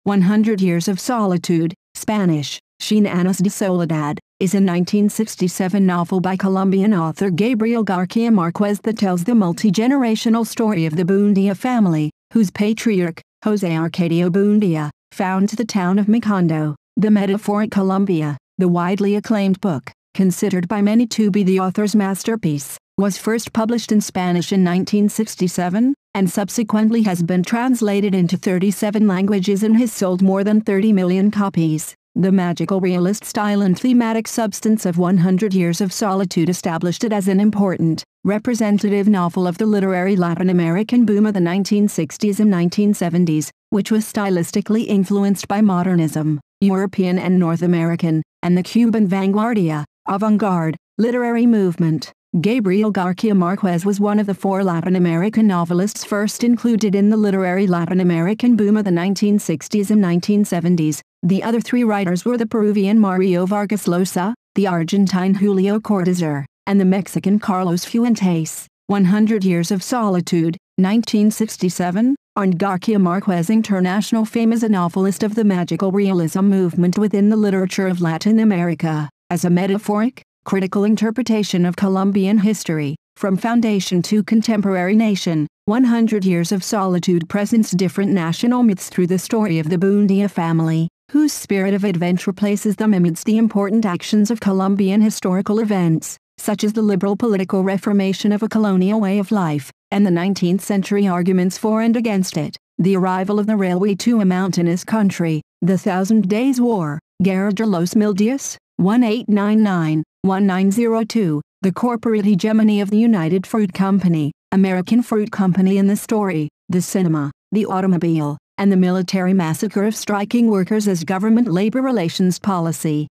100 Years of Solitude, Spanish, Cien años de soledad, is a 1967 novel by Colombian author Gabriel García Márquez that tells the multi-generational story of the Buendía family, whose patriarch, José Arcadio Buendía, founds the town of Macondo, the metaphoric Colombia. The widely acclaimed book, considered by many to be the author's masterpiece, was first published in Spanish in 1967, and subsequently has been translated into 37 languages and has sold more than 30 million copies. The magical realist style and thematic substance of 100 Years of Solitude established it as an important, representative novel of the literary Latin American boom of the 1960s and 1970s, which was stylistically influenced by Modernism, European and North American, and the Cuban Vanguardia, Avant-Garde, literary movement. Gabriel García Márquez was one of the 4 Latin American novelists first included in the literary Latin American boom of the 1960s and 1970s. The other 3 writers were the Peruvian Mario Vargas Llosa, the Argentine Julio Cortázar, and the Mexican Carlos Fuentes. 100 Years of Solitude, 1967, earned García Márquez international fame as a novelist of the magical realism movement within the literature of Latin America, as a metaphoric, critical interpretation of Colombian history, from foundation to contemporary nation. 100 Years of Solitude presents different national myths through the story of the Buendía family, whose spirit of adventure places them amidst the important actions of Colombian historical events, such as the liberal political reformation of a colonial way of life, and the 19th century arguments for and against it, the arrival of the railway to a mountainous country, the Thousand Days' War, Guerra de los Mil Días, 1899-1902, the corporate hegemony of the United Fruit Company, American Fruit Company in the story, the cinema, the automobile, and the military massacre of striking workers as government labor relations policy.